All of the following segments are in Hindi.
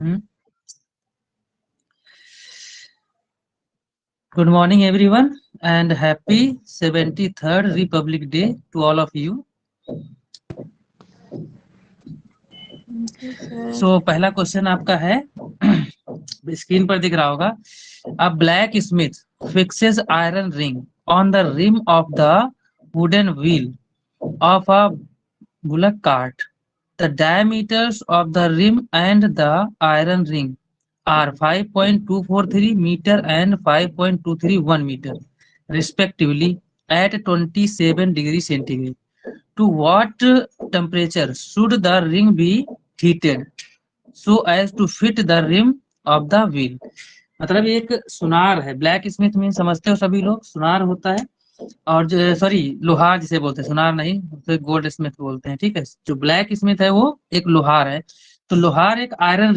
Good morning, everyone, and happy 73rd Republic Day to all of you. So पहला क्वेश्चन आपका है, स्क्रीन पर दिख रहा होगा, a blacksmith fixes iron ring on the rim of the wooden wheel of a bullock cart. The diameters of the rim and the iron ring are 5.243 meter and 5.231 meter, respectively, at 27 degrees centigrade. To what temperature should the ring be heated so as to fit the rim of the wheel? मतलब ये एक सुनार है. ब्लैक स्मिथ मीन समझते हो सभी लोग, सुनार होता है, और जो सॉरी लोहार जिसे बोलते हैं, सुनार नहीं तो गोल्ड स्मिथ बोलते हैं. ठीक है, जो ब्लैक स्मिथ है वो एक लोहार है. तो लोहार एक आयरन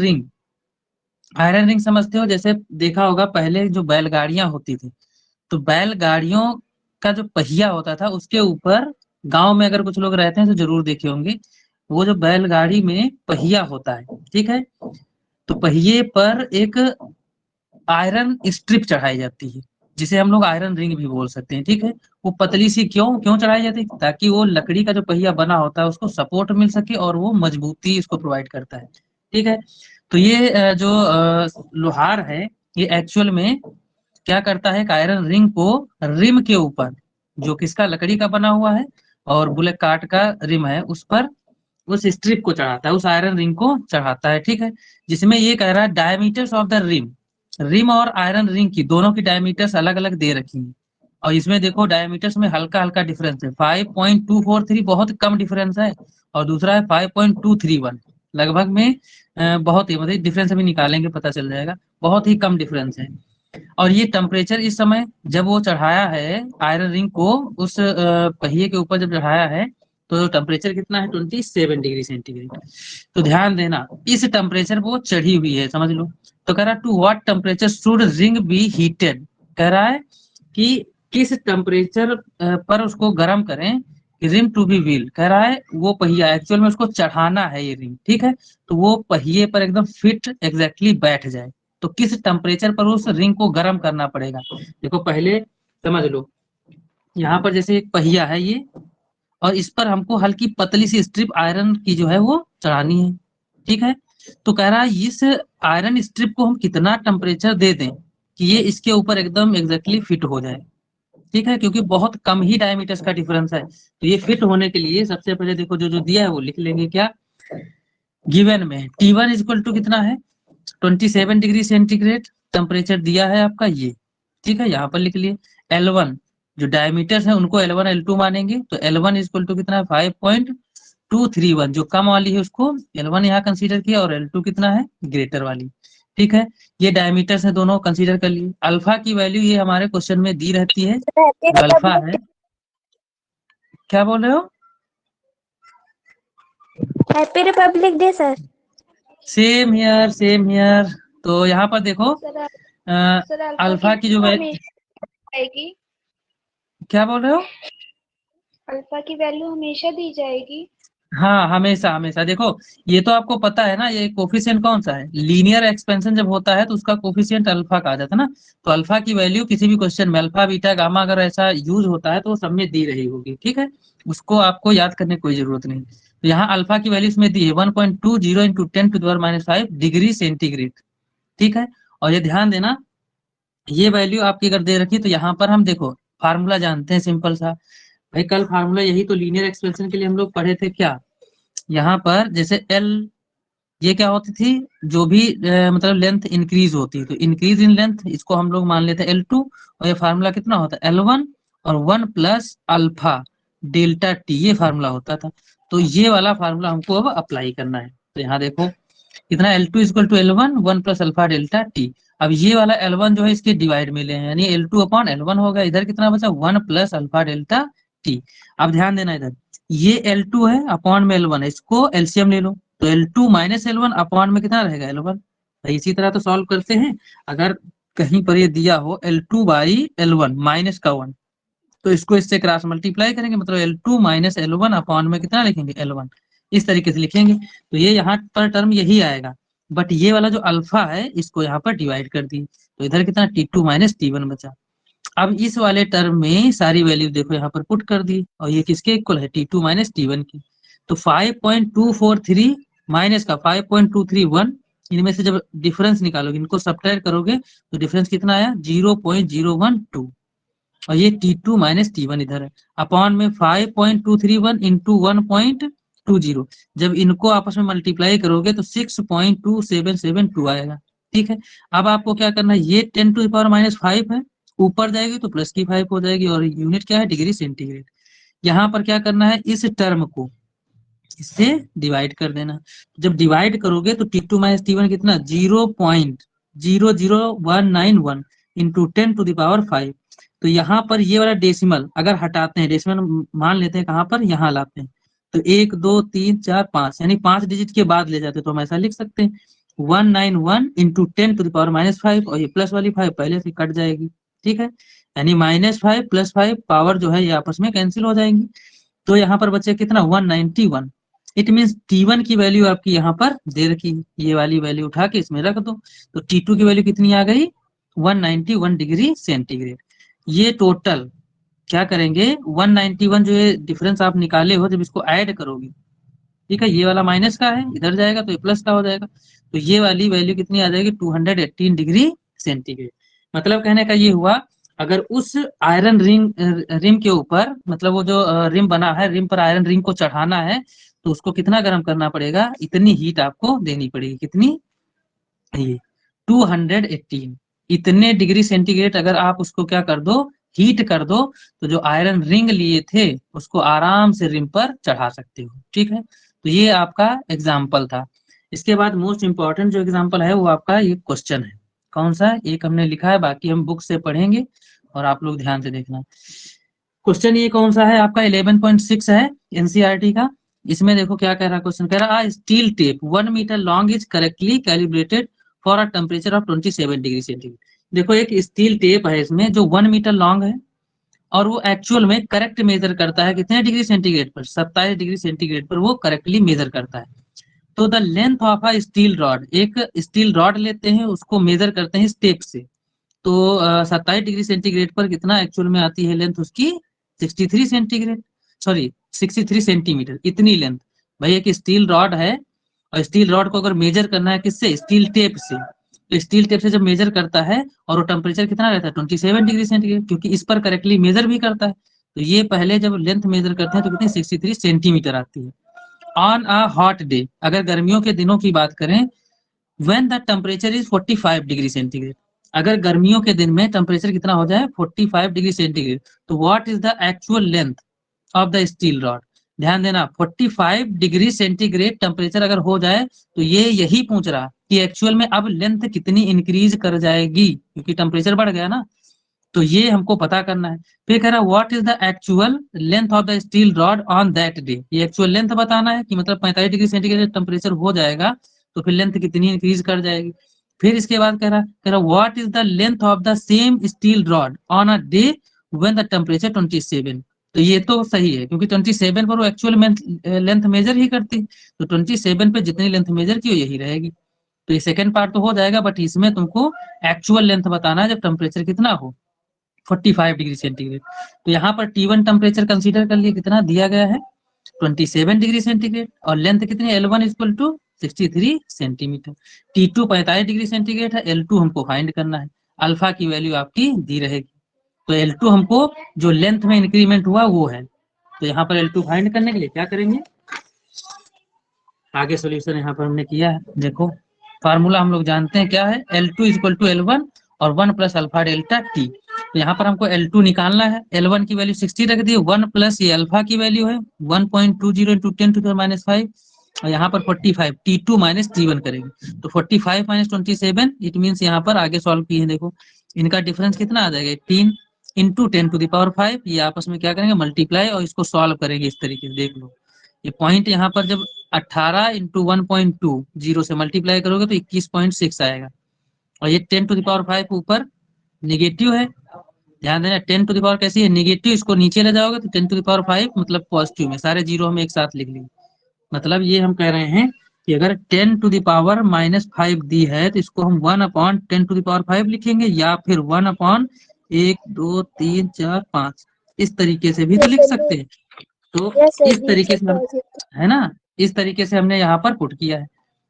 रिंग समझते हो, जैसे देखा होगा पहले जो बैलगाड़ियां होती थी, तो बैलगाड़ियों का जो पहिया होता था उसके ऊपर, गांव में अगर कुछ लोग रहते हैं तो जरूर देखे होंगे, वो जो बैलगाड़ी में पहिया होता है, ठीक है, तो पहिए पर एक आयरन स्ट्रिप चढ़ाई जाती है, जिसे हम लोग आयरन रिंग भी बोल सकते हैं. ठीक है, वो पतली सी क्यों क्यों चढ़ाई जाती है, ताकि वो लकड़ी का जो पहिया बना होता है उसको सपोर्ट मिल सके और वो मजबूती इसको प्रोवाइड करता है. ठीक है, तो ये जो लोहार है, ये एक्चुअल में क्या करता है, आयरन रिंग को रिम के ऊपर, जो किसका, लकड़ी का बना हुआ है और बुलेट कार्ट का रिम है, उस पर उस स्ट्रिप को चढ़ाता है, उस आयरन रिंग को चढ़ाता है. ठीक है, जिसमें ये कह रहा है डायमीटर्स ऑफ द रिम और आयरन रिंग की दोनों की डायमीटर्स अलग अलग दे रखी हैं, और इसमें देखो डायमीटर्स में हल्का हल्का डिफरेंस है. 5.243 बहुत कम डिफरेंस है, और दूसरा है 5.231, लगभग में बहुत ही, मतलब डिफरेंस अभी निकालेंगे पता चल जाएगा, बहुत ही कम डिफरेंस है. और ये टेम्परेचर इस समय जब वो चढ़ाया है आयरन रिंग को उस पहिए के ऊपर जब चढ़ाया है, तो टेम्परेचर कितना है, 27 डिग्री सेंटीग्रेड. तो ध्यान देना, इस टेम्परेचर पर वो चढ़ी हुई है, समझ लो. तो कह रहा है to what temperature should ring be heated, कह रहा है कि किस टेम्परेचर पर उसको गर्म करें कि रिम टू बी व्हील, कह रहा है वो पहिया एक्चुअल में उसको चढ़ाना है ये रिंग. ठीक है, तो वो पहिए पर एकदम फिट एग्जैक्टली बैठ जाए, तो किस टेम्परेचर पर उस रिंग को गर्म करना पड़ेगा. देखो पहले समझ लो, यहाँ पर जैसे एक पहिया है ये, और इस पर हमको हल्की पतली सी स्ट्रिप आयरन की जो है वो चढ़ानी है. ठीक है, तो कह रहा है इस आयरन स्ट्रिप को हम कितना टेम्परेचर दे दें कि ये इसके ऊपर एकदम एग्जैक्टली फिट हो जाए. ठीक है, क्योंकि बहुत कम ही डायमीटर्स का डिफरेंस है, तो ये फिट होने के लिए सबसे पहले देखो जो जो दिया है वो लिख लेंगे. क्या गिवन में T1 इक्वल टू कितना है, 27 डिग्री सेंटीग्रेड टेम्परेचर दिया है आपका ये. ठीक है, यहाँ पर लिख लिए. L1 जो डायमीटर्स है उनको L1 L2 मानेंगे, तो L1 इक्वल टू कितना है, 5.231, जो कम वाली है उसको L1 यहाँ कंसीडर किया, और L2 कितना है, ग्रेटर वाली. ठीक है, ये डायमीटर्स है दोनों कंसीडर कर लिए. अल्फा की वैल्यू ये हमारे क्वेश्चन में दी रहती है, जो अल्फा है. क्या बोल रहे हो? Happy Republic day sir. Same here. तो यहाँ पर देखो अल्फा की जो जाएगी, क्या बोल रहे हो, अल्फा की वैल्यू हमेशा दी जाएगी. हाँ हमेशा हमेशा. देखो ये तो आपको पता है ना, ये कोफिशिएंट कौन सा है, लीनियर एक्सपेंशन जब होता है तो उसका कोफिशिएंट अल्फा कहा जाता है ना. तो अल्फा की वैल्यू किसी भी क्वेश्चन में अल्फा बीटा गामा अगर ऐसा यूज होता है तो वो सब में दी रही होगी. ठीक है, उसको आपको याद करने की कोई जरूरत नहीं. तो यहाँ अल्फा की वैल्यू इसमें दी है 1.20 इंटू 10⁻⁵ डिग्री सेंटीग्रेड. ठीक है, और ये ध्यान देना, ये वैल्यू आपकी अगर दे रखी तो यहाँ पर हम देखो फार्मूला जानते हैं सिंपल सा. भाई कल फार्मूला यही तो लीनियर एक्सपेंशन के लिए हम लोग पढ़े थे. क्या यहाँ पर जैसे L ये क्या होती थी, जो भी मतलब लेंथ इंक्रीज होती है, तो इंक्रीज इन लेंथ इसको हम लोग मान लेते हैं L2, और ये फार्मूला कितना होता है, L1 और 1 प्लस अल्फा डेल्टा टी, ये फार्मूला होता था. तो ये वाला फार्मूला हमको अब अप्लाई करना है. तो यहाँ देखो कितना, L2 equal to L1 1 plus alpha delta T. अब ये वाला L1 जो है इसके डिवाइड में ले हैं, यानी L2 अपॉन L1 होगा. इधर कितना बचा, 1 प्लस अल्फा डेल्टा टी. अब ध्यान देना, इधर ये L2 है अपॉन में L1 है, इसको एलसीएम ले लो, तो L2 माइनस L1 अपॉन में कितना रहेगा, L1. तो इसी तरह तो सॉल्व करते हैं. अगर कहीं पर ये दिया हो L2 बाई L1 माइनस का 1, तो इसको इससे क्रॉस मल्टीप्लाई करेंगे, मतलब L2 माइनस L1 अपॉन में कितना लिखेंगे, L1. इस तरीके से लिखेंगे, तो ये यहाँ पर टर्म यही आएगा. बट ये वाला जो अल्फा है इसको यहाँ पर डिवाइड कर दी, तो इधर कितना T2 माइनस T1 बचा। अब इस वाले टर्म में सारी वैल्यू देखो यहाँ पर पुट कर दी, और ये किसके इक्वल है, T2 माइनस T1 की। तो 5.243 माइनस का 5.231, इनमें से जब डिफरेंस निकालोगे, इनको सब्ट्रैक्ट करोगे तो डिफरेंस कितना आया 0.012, और ये T2 माइनस T1 इधर है, अपॉन में 5.231 इंटू 1.20, जब इनको आपस में मल्टीप्लाई करोगे तो 6.2772 आएगा। ठीक है, अब आपको क्या करना है, ये 10 टू द पावर माइनस 5 है, ऊपर जाएगी तो प्लस की 5 हो जाएगी, और यूनिट क्या है, डिग्री सेंटीग्रेड। यहाँ पर क्या करना है, इस टर्म को इससे डिवाइड कर देना। जब डिवाइड करोगे तो T2 माइनस T1 कितना 0.00191 इंटू 10 टू द पावर 5। तो यहाँ पर ये वाला डेसिमल अगर हटाते हैं, डेसिमल मान लेते हैं कहाँ पर, यहाँ लाते हैं, तो 1 2 3 4 5 यानी 5 डिजिट के बाद ले जाते हैं, तो हम ऐसा लिख सकते हैं 191 into 10 to the power minus 5, और ये प्लस वाली 5 पहले से कट जाएगी। ठीक है, यानी -5 + 5 पावर जो है ये आपस में कैंसिल हो जाएंगी, तो यहाँ पर बचे कितना 191। इट मीन्स T1 की वैल्यू आपकी यहाँ पर दे रखी, ये वाली वैल्यू उठा के इसमें रख दो, तो T2 की वैल्यू कितनी आ गई 191 डिग्री सेंटीग्रेड। ये टोटल क्या करेंगे 191 जो ये डिफरेंस आप निकाले हो, जब इसको ऐड करोगे, ठीक है, ये वाला माइनस का है इधर जाएगा तो ये प्लस का हो जाएगा, तो ये वाली वैल्यू कितनी आ जाएगी 218 डिग्री सेंटीग्रेड। मतलब कहने का ये हुआ, अगर उस आयरन रिम के ऊपर, मतलब वो जो रिम बना है, रिम पर आयरन रिंग को चढ़ाना है, तो उसको कितना गर्म करना पड़ेगा, इतनी हीट आपको देनी पड़ेगी, कितनी, ये 218 इतने डिग्री सेंटीग्रेड। अगर आप उसको क्या कर दो, हीट कर दो, तो जो आयरन रिंग लिए थे उसको आराम से रिम पर चढ़ा सकते हो। ठीक है, तो ये आपका एग्जाम्पल था। इसके बाद मोस्ट इंपॉर्टेंट जो एग्जाम्पल है वो आपका ये क्वेश्चन है, कौन सा है, एक हमने लिखा है, बाकी हम बुक से पढ़ेंगे और आप लोग ध्यान से देखना। क्वेश्चन ये कौन सा है आपका 11.6 है एनसीईआरटी का। इसमें देखो क्या कह रहा है क्वेश्चन, कह रहा है steel tape 1 metre long is correctly calibrated for a temperature of 27 degree centigrade. देखो एक स्टील टेप है इसमें जो 1 मीटर लॉन्ग है, और वो एक्चुअल में करेक्ट मेजर करता है कितने डिग्री सेंटीग्रेड पर, 27 डिग्री सेंटीग्रेड पर वो करेक्टली मेजर करता है। तो the length of a steel rod, एक स्टील रॉड लेते हैं उसको मेजर करते हैं स्टेप से, तो 27 डिग्री सेंटीग्रेड पर कितना एक्चुअल में आती है लेंथ उसकी 63 सेंटीग्रेड, सॉरी 63 सेंटीमीटर, इतनी लेंथ। भाई एक स्टील रॉड है, और स्टील रॉड को अगर मेजर करना है किससे, स्टील टेप से, तो स्टील टेप से जब मेजर करता है, और वो टेम्परेचर कितना रहता है 27 डिग्री सेंटीग्रेड, क्योंकि इस पर करेक्टली मेजर भी करता है, तो ये पहले जब लेंथ मेजर करते हैं तो कितनी 63 सेंटीमीटर आती है। ऑन अ हॉट डे, अगर गर्मियों के दिनों की बात करें, when the temperature is 45 degree centigrade, अगर गर्मियों के दिन में टेम्परेचर कितना हो जाए 45 डिग्री सेंटीग्रेड, तो what is the actual length of the steel rod. ध्यान देना 45 डिग्री सेंटीग्रेड टेम्परेचर अगर हो जाए, तो ये यही पूछ रहा कि एक्चुअल में अब लेंथ कितनी इंक्रीज कर जाएगी, क्योंकि टेम्परेचर बढ़ गया ना, तो ये हमको पता करना है। फिर कह रहा है what is the actual length of the steel rod on that day, ये एक्चुअल लेंथ बताना है कि मतलब 45 डिग्री सेंटीग्रेड टेम्परेचर हो जाएगा तो फिर लेंथ कितनी इंक्रीज कर जाएगी। फिर इसके बाद कह रहा what is the length of the same steel rod on a day when the temperature 27, तो ये तो सही है क्योंकि 27 पर वो एक्चुअल लेंथ मेजर ही करती, तो 27 पे जितनी लेंथ मेजर की हो यही रहेगी। तो ये सेकंड पार्ट तो हो जाएगा, बट इसमें तुमको एक्चुअल लेंथ बताना है जब टेम्परेचर कितना हो 45 डिग्री सेंटीग्रेड। तो यहाँ पर T1 टेम्परेचर कंसीडर कर लिए, कितना दिया गया है 27 डिग्री सेंटीग्रेड, और लेंथ कितनी L1 equal to 63 centimetre. T2 45 degree centigrade है, L2 हमको फाइंड करना है, अल्फा की वैल्यू आपकी दी रहेगी, तो L2 हमको जो लेंथ में इंक्रीमेंट हुआ वो है, तो यहाँ पर L2 फाइंड करने के लिए क्या करेंगे, आगे सोल्यूशन यहाँ पर हमने किया है। देखो फार्मूला हम लोग जानते हैं क्या है, L2 इक्वल टू L1 और 1 प्लस अल्फा डेल्टा T। तो यहाँ पर हमको L2 निकालना है, L1 की वैल्यू 60 रख दी, 1 प्लस ये अल्फा की वैल्यू है 1.20 इंटू 10 टू द माइनस 5, और यहाँ पर 45 T2 माइनस T1 करेंगे, तो 45 माइनस 27, इट मीन्स यहाँ पर आगे सॉल्व किए, देखो इनका डिफरेंस कितना आ जाएगा 18 इंटू 10 टू द पावर 5, ये आपस में क्या करेंगे मल्टीप्लाई, और इसको सॉल्व करेंगे इस तरीके से। देख लो ये पॉइंट यहाँ पर जब 18 इंटू 1.2 जीरो से मल्टीप्लाई करोगे तो 21.6 आएगा, और ये 10 टू द पावर 5 ऊपर निगेटिव है, ध्यान देना 10 टू द पावर कैसी है निगेटिव, इसको नीचे ले जाओगे तो 10 टू द पावर 5 मतलब पॉजिटिव में, सारे जीरो हम एक साथ लिख लेंगे। मतलब ये हम कह रहे हैं कि अगर 10⁻⁻5 दी है तो इसको हम 1/10⁵ लिखेंगे, या फिर 1/1 2 3 4 5 इस तरीके से भी तो लिख सकते हैं। तो यस सर, इस तरीके नीचे से पॉजिटिव। है ना, इस तरीके से हमने यहाँ पर पुट किया है।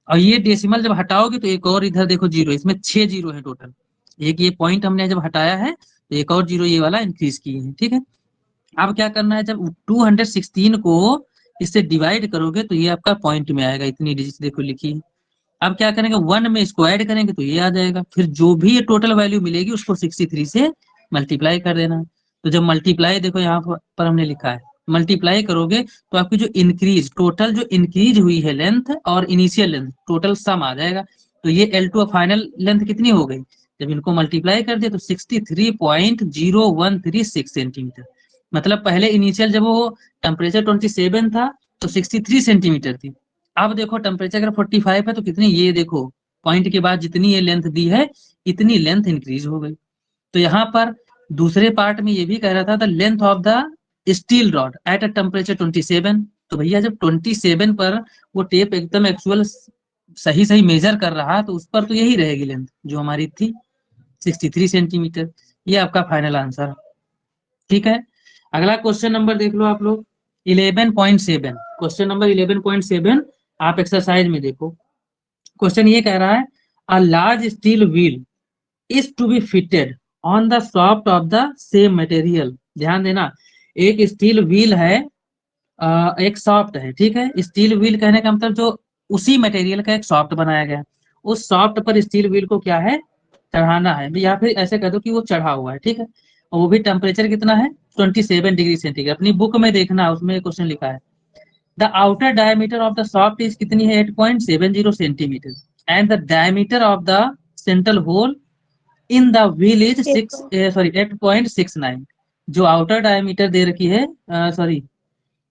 और ये डेसिमल जब हटाओगे तो एक और इधर देखो जीरो, इसमें 6 जीरो है टोटल। एक ये पॉइंट हमने जब हटाया है तो एक और जीरो ये वाला इंक्रीज किए हैं, ठीक है। अब क्या करना है, जब 216 को इससे डिवाइड करोगे तो ये आपका पॉइंट में आएगा, इतनी डिजिट देखो लिखी है। अब क्या करेंगे, 1 में इसको ऐड करेंगे तो ये आ जाएगा, फिर जो भी ये टोटल वैल्यू मिलेगी उसको 63 से मल्टीप्लाई कर देना है। तो जब मल्टीप्लाई देखो यहाँ पर हमने लिखा है, मल्टीप्लाई करोगे तो आपकी जो इंक्रीज टोटल जो इंक्रीज हुई है लेंथ और इनिशियल लेंथ टोटल सम आ जाएगा। तो ये L2 फाइनल लेंथ कितनी हो गई, जब इनको मल्टीप्लाई कर दिया तो 63.0136 सेंटीमीटर। मतलब पहले इनिशियल जब वो टेम्परेचर 27 था तो 63 सेंटीमीटर थी। अब देखो टेम्परेचर अगर 45 है तो कितनी, ये देखो पॉइंट के बाद जितनी ये लेंथ दी है इतनी लेंथ इंक्रीज हो गई। तो यहाँ पर दूसरे पार्ट में ये भी कह रहा था the length of the steel rod at a temperature 27। तो भैया जब 27 पर वो टेप एकदम एक्चुअल सही सही मेजर कर रहा तो उस पर तो यही रहेगी लेंथ जो हमारी थी 63 सेंटीमीटर। ये आपका फाइनल आंसर, ठीक है। अगला क्वेश्चन नंबर देख लो आप लोग 11.7। क्वेश्चन नंबर 11.7 आप एक्सरसाइज में देखो। क्वेश्चन ये कह रहा है a large steel wheel is to be fitted on the shaft of the same material. ध्यान देना, एक स्टील व्हील है, एक सॉफ्ट है, ठीक है। स्टील व्हील कहने का मतलब जो उसी मटेरियल का एक सॉफ्ट बनाया गया, उस सॉफ्ट पर स्टील व्हील को क्या है, चढ़ाना है, या फिर ऐसे कह दो कि वो चढ़ा हुआ है, ठीक है। और वो भी टेम्परेचर कितना है 27 डिग्री सेंटीग्रेड। अपनी बुक में देखना, उसमें क्वेश्चन लिखा है the outer diameter of the shaft is कितनी है 8.70 centimetre and the diameter of the central hole in the wheel is 8.69। जो आउटर डायमीटर दे रखी है, sorry,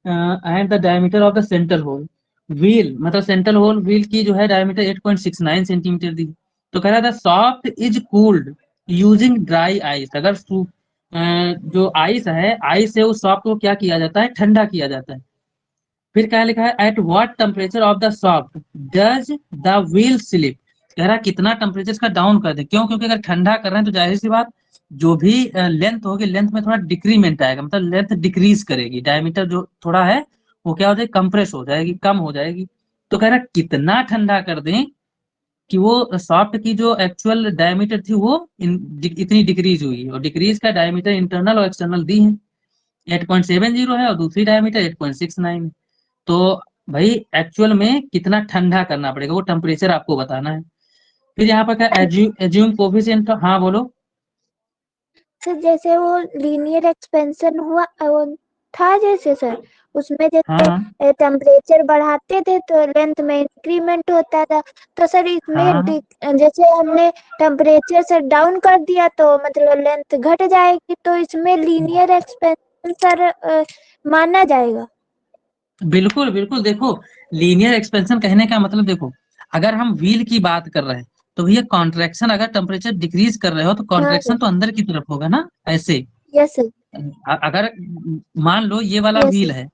and the diameter of the central hole wheel, मतलब सेंट्रल होल व्हील की जो है डायमीटर 8.69 सेंटीमीटर दी। तो कह रहा था soft is cooled using dry ice. अगर जो आइस है, आइस से उस सॉफ्ट को क्या किया जाता है, ठंडा किया जाता है। फिर क्या लिखा है at what temperature of the soft does the wheel slip. कह रहा है कितना टेम्परेचर इसका डाउन कर दे, क्यों, क्योंकि अगर ठंडा कर रहे हैं तो जाहिर सी बात जो भी लेंथ होगी लेंथ में थोड़ा डिक्रीमेंट आएगा, मतलब लेंथ डिक्रीज करेगी, डायमीटर जो थोड़ा है वो क्या हो जाएगी, कंप्रेस हो जाएगी, कम हो जाएगी। तो कह रहा है कितना ठंडा कर दें कि वो सॉफ्ट की जो एक्चुअल डायमीटर थी वो इतनी डिक्रीज हुई है, और डिक्रीज का डायमीटर इंटरनल और एक्सटर्नल दी है 8.70 है और दूसरी डायमीटर 8.69 है। तो भाई एक्चुअल में कितना ठंडा करना पड़ेगा वो टेम्परेचर आपको बताना है। फिर यहाँ पर क्या एज्यूम कोफिशिएंट, हाँ बोलो। सर जैसे वो लीनियर एक्सपेंशन हुआ वो था जैसे सर, उसमें हाँ जैसे हाँ टेम्परेचर बढ़ाते थे तो लेंथ में इंक्रीमेंट होता था। तो सर हाँ इसमें जैसे हमने टेम्परेचर से डाउन कर दिया तो मतलब लेंथ घट जाएगी, तो इसमें लीनियर एक्सपेंशन सर माना जाएगा। बिल्कुल बिल्कुल। देखो लीनियर एक्सपेंशन कहने का मतलब, देखो अगर हम व्हील की बात कर रहे हैं तो भैया कॉन्ट्रैक्शन, अगर टेम्परेचर डिक्रीज कर रहे हो तो हाँ कॉन्ट्रैक्शन सर। तो अंदर की तरफ होगा ना, ऐसे। Yes sir. अगर मान लो ये वाला यस व्हील सर। है,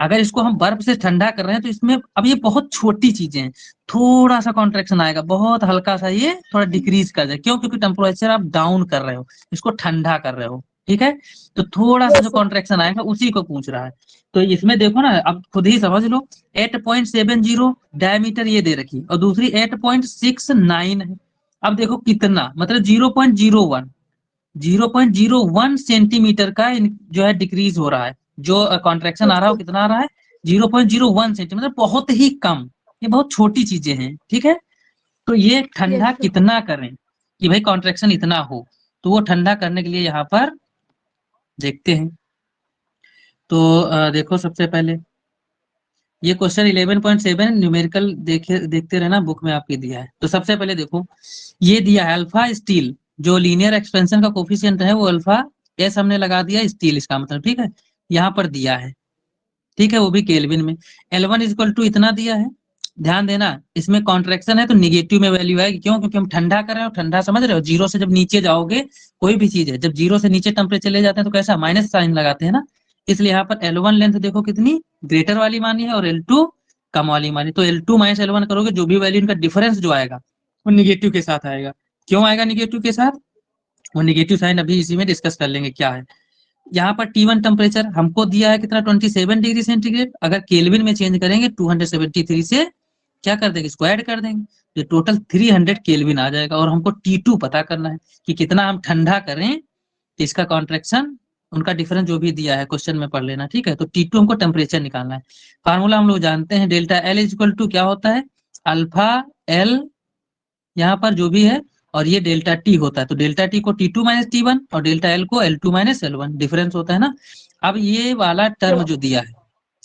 अगर इसको हम बर्फ से ठंडा कर रहे हैं तो इसमें अब ये बहुत छोटी चीजें हैं, थोड़ा सा कॉन्ट्रैक्शन आएगा, बहुत हल्का सा, ये थोड़ा डिक्रीज कर जाए, क्यों, क्योंकि टेम्परेचर आप डाउन कर रहे हो, इसको ठंडा कर रहे हो, ठीक है। तो थोड़ा सा जो यस सर। कॉन्ट्रैक्शन आएगा उसी को पूछ रहा है। तो इसमें देखो ना, अब खुद ही समझ लो 8.70 डायमीटर ये दे रखी और दूसरी 8.69 है। अब देखो कितना, मतलब 0.01 सेंटीमीटर का जो है डिक्रीज हो रहा है, जो कॉन्ट्रैक्शन आ रहा है वो कितना आ रहा है 0.01 सेंटीमीटर, बहुत ही कम, ये बहुत छोटी चीजें हैं, ठीक है। तो ये ठंडा यस सर। कितना करें कि भाई कॉन्ट्रैक्शन इतना हो, तो वो ठंडा करने के लिए यहाँ पर देखते हैं। तो देखो सबसे पहले ये क्वेश्चन 11.7 न्यूमेरिकल देखते रहना, बुक में आपके दिया है। तो सबसे पहले देखो ये दिया है अल्फा स्टील, जो लीनियर एक्सपेंशन का कोफिशिएंट है वो अल्फा एस हमने लगा दिया स्टील, इसका मतलब, ठीक है। यहाँ पर दिया है, ठीक है, वो भी केल्विन में। L1 इक्वल टू इतना दिया है। ध्यान देना इसमें कॉन्ट्रैक्शन है तो निगेटिव में वैल्यू आएगी, क्यों, क्योंकि हम ठंडा कर रहे हो, ठंडा समझ रहे हो, जीरो से जब नीचे जाओगे कोई भी चीज है जब जीरो से नीचे टेम्परेचर ले जाते हैं तो कैसा माइनस साइन लगाते हैं ना, इसलिए यहाँ पर L1 लेंथ देखो कितनी ग्रेटर वाली मानी है और L2 कम वाली मान ली, तो L2 माइनस L1 करोगे, जो भी वैल्यू इनका डिफरेंस जो आएगा वो निगेटिव के साथ आएगा। क्यों आएगा निगेटिव के साथ? वो निगेटिव साइन अभी इसी में डिस्कस कर लेंगे क्या है। यहाँ पर T1 टेम्परेचर हमको दिया है कितना, 27 डिग्री सेंटीग्रेड। अगर केल्विन में चेंज करेंगे 273 से क्या कर देंगे, इसको ऐड कर देंगे, तो टोटल 300 केल्विन आ जाएगा। और हमको T2 पता करना है कि कितना हम ठंडा करें, तो इसका कॉन्ट्रैक्शन उनका डिफरेंस जो भी दिया है क्वेश्चन में पढ़ लेना, ठीक है। तो T2 हमको टेम्परेचर निकालना है। फार्मूला हम लोग जानते हैं, डेल्टा L इक्वल टू क्या होता है, अल्फा L यहाँ पर जो भी है, और ये डेल्टा T होता है। तो डेल्टा T को T2 माइनस T1 और डेल्टा L को L2 माइनस L1 डिफरेंस होता है ना। अब ये वाला टर्म जो दिया है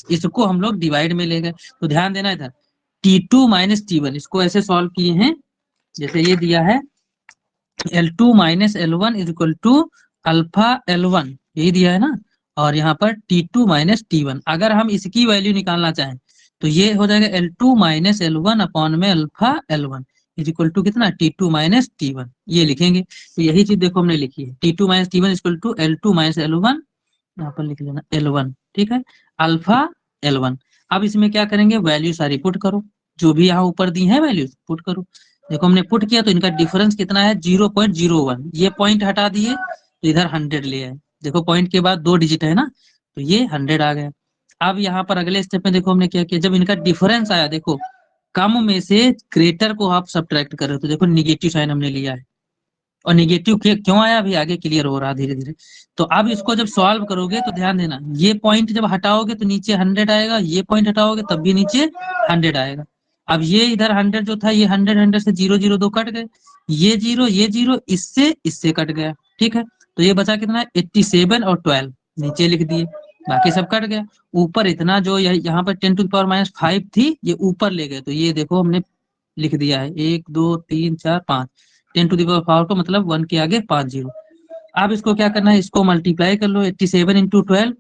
इसको हम लोग डिवाइड में ले गए, तो ध्यान देना इधर T2 माइनस T1 इसको ऐसे सॉल्व किए हैं, जैसे ये दिया है L2 minus L1 is equal to alpha L1, यही दिया है ना, और यहाँ पर T2 माइनस T1। अगर हम इसकी वैल्यू निकालना चाहें तो ये हो जाएगा L2 माइनस L1 अपॉन में alpha L1 is equal to कितना, T2 माइनस T1, ये लिखेंगे। तो यही चीज देखो हमने लिखी है, T2 minus T1 equal to L2 minus L1, यहाँ पर लिख लेना L1, ठीक है, अल्फा L1। अब इसमें क्या करेंगे, वैल्यू सारी पुट करो, जो भी यहाँ ऊपर दी है वैल्यू पुट करो। देखो हमने पुट किया तो इनका डिफरेंस कितना है, 0.01, ये पॉइंट हटा दिए तो इधर 100 ले आए। देखो पॉइंट के बाद 2 डिजिट है ना, तो ये 100 आ गया। अब यहाँ पर अगले स्टेप में देखो हमने क्या किया, जब इनका डिफरेंस आया, देखो कम में से ग्रेटर को आप सब्ट्रैक्ट कर रहे हो, तो देखो निगेटिव साइन हमने लिया है। और निगेटिव क्यों आया अभी आगे क्लियर हो रहा धीरे धीरे। तो अब इसको जब सॉल्व करोगे तो ध्यान देना, ये पॉइंट जब हटाओगे तो नीचे 100 आएगा, ये पॉइंट हटाओगे तब भी नीचे 100 आएगा। अब ये इधर 100 जो था, ये 100 से 0 0 2 कट गए, ये 0 इससे कट गया, ठीक है। तो ये बचा कितना, 87 और 12 नीचे लिख दिए, बाकी सब कट गया। ऊपर इतना जो यहाँ पर 10 टू द पावर माइनस 5 थी, ये ऊपर ले गए, तो ये देखो हमने लिख दिया है 1 2 3 4 5, 10 टू द पावर को मतलब 1 के आगे 5 जीरो। अब इसको क्या करना है, इसको मल्टीप्लाई कर लो, 87 इंटू 12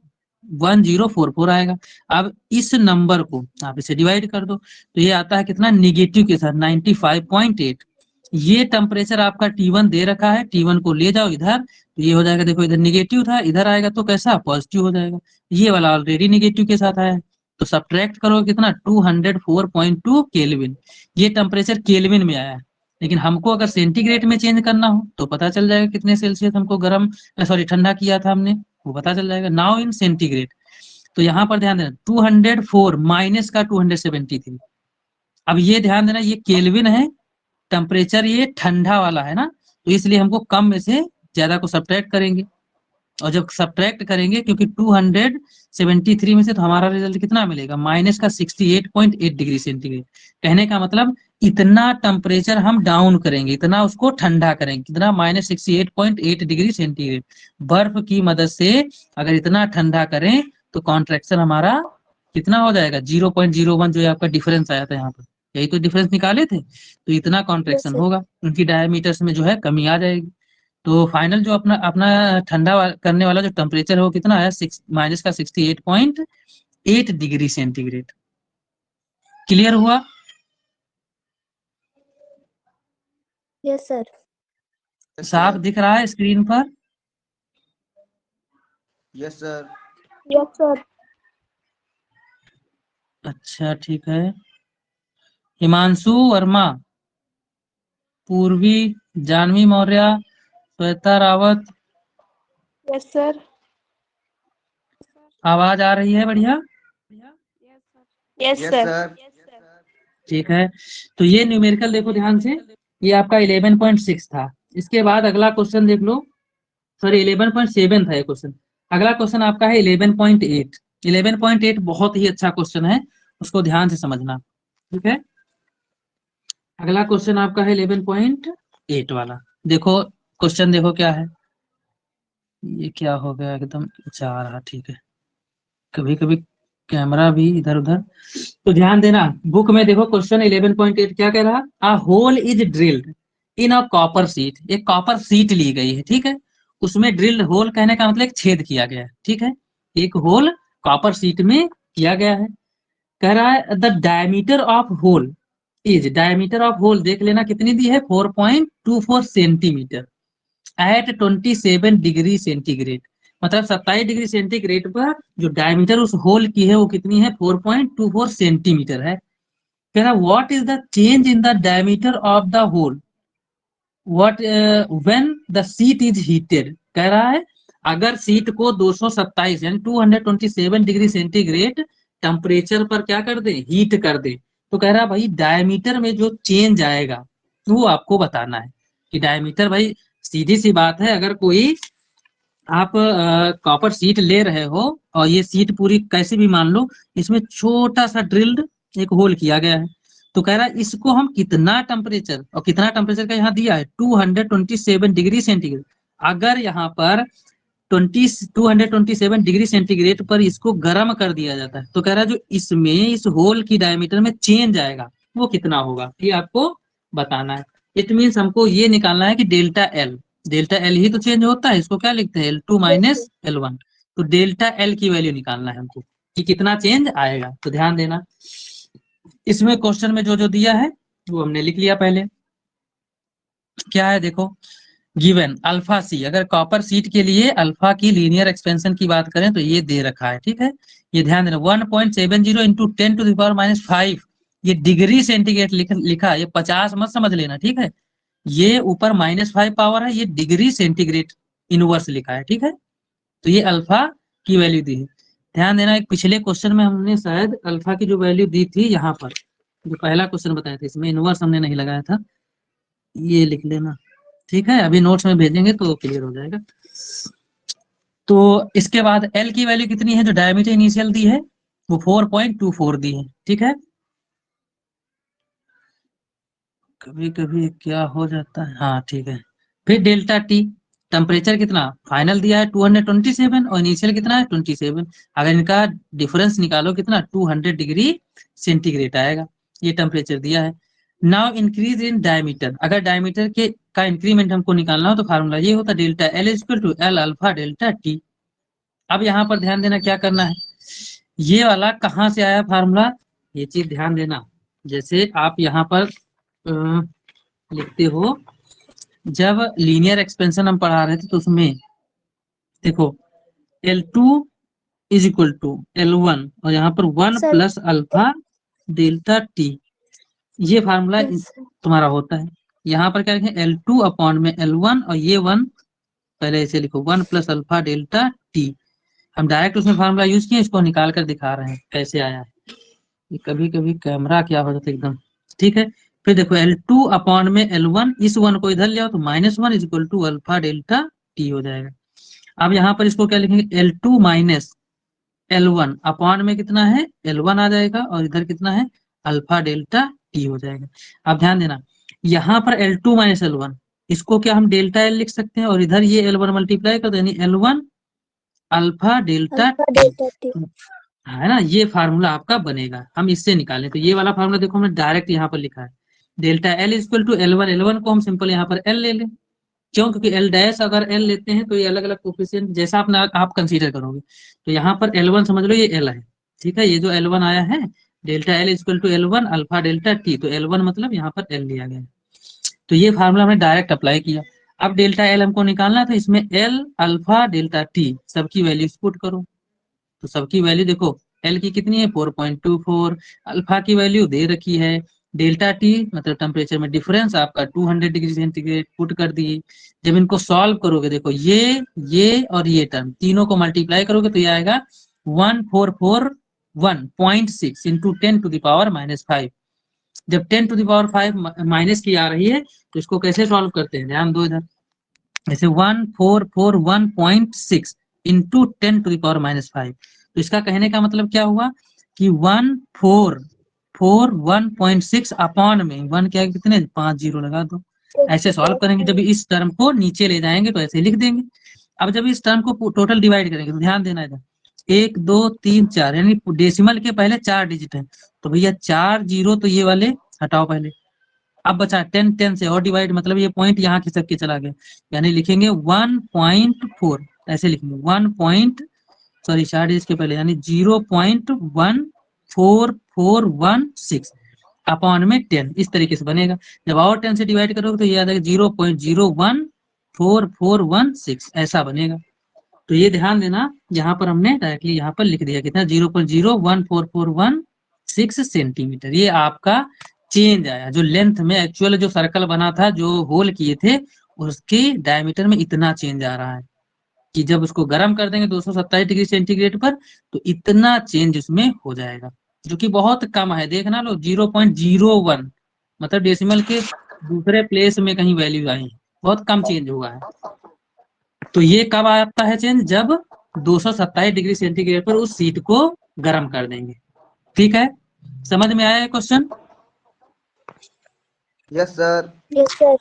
1044 आएगा। अब इस नंबर को आप इसे डिवाइड कर दो, तो ये आता है कितना, निगेटिव के साथ 95.8। ये टेम्परेचर आपका T1 दे रखा है, T1 को ले जाओ इधर, तो ये हो जाएगा, देखो इधर निगेटिव था, इधर आएगा तो कैसा पॉजिटिव हो जाएगा। ये वाला ऑलरेडी निगेटिव के साथ आया है, तो सब्ट्रैक्ट करो कितना, 204.2 केल्विन। ये टेम्परेचर केल्विन में आया है, लेकिन हमको अगर सेंटीग्रेड में चेंज करना हो तो पता चल जाएगा कितने सेल्सियस हमको गर्म सॉरी ठंडा किया था हमने, वो पता चल जाएगा। नाउ इन सेंटीग्रेड, तो यहाँ पर ध्यान देना 204 माइनस का 273। अब ये ध्यान देना, ये केल्विन है, टेम्परेचर ये ठंडा वाला है ना, तो इसलिए हमको कम में से ज्यादा को सब्ट्रैक्ट करेंगे। और जब सब्ट्रैक्ट करेंगे, क्योंकि 273 में से तो हमारा रिजल्ट कितना मिलेगा, माइनस का 68.8 डिग्री सेंटीग्रेड। कहने का मतलब इतना टेम्परेचर हम डाउन करेंगे, इतना उसको ठंडा करेंगे, कितना, माइनस 68.8 डिग्री सेंटीग्रेड। बर्फ की मदद से अगर इतना ठंडा करें तो कॉन्ट्रैक्शन हमारा कितना हो जाएगा, 0.01, जो आपका डिफरेंस आया था यहाँ पर, यही तो डिफरेंस निकाले थे। तो इतना कॉन्ट्रैक्शन होगा, उनकी डायमीटर्स में जो है कमी आ जाएगी। तो फाइनल जो अपना अपना ठंडा करने वाला जो टेम्परेचर है वो कितना है, माइनस का 68.8 डिग्री सेंटीग्रेड। क्लियर हुआ? Yes sir. साफ दिख रहा है स्क्रीन पर? Yes sir. Yes sir. अच्छा ठीक है। हिमांशु वर्मा, पूर्वी, जानवी मौर्य, श्वेता रावत। Yes sir. आवाज आ रही है बढ़िया? Yes yes sir. सर। ठीक है। तो ये न्यूमेरिकल देखो ध्यान से, ये आपका 11.6 था। इसके बाद अगला क्वेश्चन देख लो, सॉरी 11.7 था ये क्वेश्चन। अगला क्वेश्चन आपका है 11.8। 11.8 बहुत ही अच्छा क्वेश्चन है, उसको ध्यान से समझना, ठीक है। अगला क्वेश्चन आपका है 11.8 वाला। देखो क्वेश्चन देखो क्या है, ये क्या हो गया एकदम जा रहा, ठीक है, कभी कभी कैमरा भी इधर उधर। तो ध्यान देना, बुक में देखो क्वेश्चन 11.8 क्या कह रहा, a hole is drilled in a copper sheet. एक कॉपर सीट ली गई है, ठीक है, उसमें ड्रिल्ड, होल कहने का मतलब एक छेद किया गया है, ठीक है, एक होल कॉपर सीट में किया गया है। कह रहा है the diameter of hole is, diameter of hole देख लेना कितनी दी है, 4.24 सेंटीमीटर एट 27 डिग्री सेंटीग्रेड। मतलब 27 डिग्री सेंटीग्रेड पर जो डायमीटर उस होल की है वो कितनी है, 4.24 सेंटीमीटर है। कह रहा what is the change in the diameter of the hole what when the sheet is heated. कह रहा है अगर शीट को 227 यानी 227 डिग्री सेंटीग्रेड टेम्परेचर पर क्या कर दे, हीट कर दे, तो कह रहा भाई डायमीटर में जो चेंज आएगा वो आपको बताना है कि डायमीटर। भाई सीधी सी बात है, अगर कोई आप कॉपर शीट ले रहे हो और ये शीट पूरी कैसे भी मान लो, इसमें छोटा सा ड्रिल्ड एक होल किया गया है, तो कह रहा है इसको हम कितना टेम्परेचर, और कितना टेम्परेचर का यहाँ दिया है 227 डिग्री सेंटीग्रेड, अगर यहाँ पर 227 डिग्री सेंटीग्रेड पर इसको गर्म कर दिया जाता है तो कह रहा है जो इसमें इस होल की डायमीटर में चेंज आएगा वो कितना होगा, ये आपको बताना है। इट मीन्स हमको ये निकालना है कि डेल्टा एल ही तो चेंज होता है, इसको क्या लिखते हैं L2 माइनस L1, तो डेल्टा एल की वैल्यू निकालना है हमको कि कितना चेंज आएगा। तो ध्यान देना इसमें क्वेश्चन में जो जो दिया है वो हमने लिख लिया पहले। क्या है देखो, गिवन अल्फा सी, अगर कॉपर सीट के लिए अल्फा की लीनियर एक्सपेंशन की बात करें तो ये दे रखा है, ठीक है। ये ध्यान देना 1.70 इंटू 10⁻⁵, ये डिग्री सेंटीग्रेड लिखा, ये 50 मत समझ लेना, ठीक है। ये ऊपर -5 पावर है, ये डिग्री सेंटीग्रेड इनवर्स लिखा है, ठीक है। तो ये अल्फा की वैल्यू दी है। ध्यान देना एक पिछले क्वेश्चन में हमने शायद अल्फा की जो वैल्यू दी थी यहाँ पर, जो पहला क्वेश्चन बताया था इसमें इनवर्स हमने नहीं लगाया था, ये लिख लेना, ठीक है। अभी नोट्स में भेजेंगे तो क्लियर हो जाएगा। तो इसके बाद एल की वैल्यू कितनी है, जो डायमीटर इनिशियल दी है वो 4.24 दी है, ठीक है। कभी कभी क्या हो जाता है, हाँ ठीक है। फिर डेल्टा टी, टेम्परेचर कितना फाइनल दिया है 227 और इनिशियल कितना है 27, अगर इनका डिफरेंस निकालो कितना 200 डिग्री सेंटीग्रेड आएगा, ये टेम्परेचर दिया है। नाउ इंक्रीज इन डायमीटर, अगर डायमीटर के का इंक्रीमेंट हमको निकालना हो तो फार्मूला ये होता है delta L equal to L alpha delta T. अब यहाँ पर ध्यान देना क्या करना है, ये वाला कहाँ से आया फार्मूला, ये चीज ध्यान देना। जैसे आप यहाँ पर लिखते हो, जब लीनियर एक्सपेंशन हम पढ़ा रहे थे तो उसमें देखो L2 is equal to L1 और यहाँ पर 1 sir plus alpha delta T, ये फार्मूला तुम्हारा होता है। यहाँ पर क्या लिखें L2 अपॉन में L1 और ये 1 पहले ऐसे लिखो 1 प्लस अल्फा डेल्टा टी। हम डायरेक्ट उसमें फार्मूला यूज किए, इसको निकाल कर दिखा रहे हैं कैसे आया है। ये कभी कभी कैमरा क्या हो जाता है एकदम, ठीक है। फिर देखो L2 अपॉन में L1, इस 1 को इधर ले आओ तो -1 is equal to alpha delta T हो जाएगा। अब यहाँ पर इसको क्या लिखेंगे L2 माइनस L1 अपॉन में कितना है L1 आ जाएगा और इधर कितना है अल्फा डेल्टा टी हो जाएगा। अब ध्यान देना यहाँ पर L2 माइनस L1, इसको क्या हम डेल्टा एल लिख सकते हैं और इधर ये L1 मल्टीप्लाई कर दो यानी L1 अल्फा डेल्टा टी, है ना। ये फार्मूला आपका बनेगा, हम इससे निकालें तो ये वाला फार्मूला देखो हमने डायरेक्ट यहाँ पर लिखा है delta L equal to L1, L1 को हम सिंपल यहाँ पर एल ले लें, क्यों, क्योंकि एल डैश अगर एल लेते हैं तो ये अलग अलग कोफिशिएंट जैसा आप कंसीडर करोगे, तो यहाँ पर L1 समझ लो ये एल है, ठीक है। ये जो L1 आया है delta L equal to L1 alpha delta T, तो L1 मतलब यहाँ पर एल लिया गया, तो ये फार्मूला हमने डायरेक्ट अप्लाई किया। अब डेल्टा एल हमको निकालना तो इसमें एल अल्फा डेल्टा टी सबकी वैल्यू पुट करो, तो सबकी वैल्यू देखो एल की कितनी है 4.24, अल्फा की वैल्यू दे रखी है, डेल्टा टी मतलब टेम्परेचर में डिफरेंस आपका 200 डिग्री सेंटीग्रेड पुट कर दिए। जब इनको सॉल्व करोगे देखो ये और ये टर्म तीनों को मल्टीप्लाई करोगे तो ये आएगा 1441.6 इंटू 10⁻⁵। जब 10⁻⁵ माइनस की आ रही है तो इसको कैसे सॉल्व करते हैं, ध्यान दो इधर, जैसे 1441.6 इंटू 10⁻⁵, तो इसका कहने का मतलब क्या हुआ कि 1441.6 अपॉन में 1 क्या कितने 5 जीरो लगा दो, ऐसे सॉल्व करेंगे। जब इस टर्म को नीचे ले जाएंगे तो ऐसे लिख देंगे। अब जब इस टर्म को टोटल डिवाइड करेंगे तो ध्यान देना इधर 1 2 3 4 यानी डेसिमल के पहले 4 डिजिट है, तो भैया 4 जीरो तो ये वाले हटाओ पहले, अब बचा 10 से और डिवाइड, मतलब ये पॉइंट यहाँ खिसक के चला गया, यानी लिखेंगे 1.4, ऐसे लिखेंगे 4 डिजिट के पहले यानी 0.14416 अपॉन में 10, इस तरीके से बनेगा। जब और 10 से डिवाइड करोगे तो ये आ जाएगा 0.014416, ऐसा बनेगा। तो ये ध्यान देना, यहाँ पर हमने डायरेक्टली यहाँ पर लिख दिया कितना 0.01441 सेंटीमीटर। ये आपका चेंज आया, जो लेंथ में एक्चुअल जो सर्कल बना था, जो होल किए थे, उसके डायमीटर में इतना चेंज आ रहा है कि जब उसको गर्म कर देंगे 227 डिग्री सेंटीग्रेड पर तो इतना चेंज उसमें हो जाएगा, जो कि बहुत कम है। देखना लो 0.01, मतलब डेसिमल के दूसरे प्लेस में कहीं वैल्यू आई है, बहुत कम चेंज हुआ है। तो ये कब आता है चेंज, जब 227 डिग्री सेंटीग्रेड पर उस शीट को गर्म कर देंगे। ठीक है, समझ में आया question? Yes sir. Yes sir.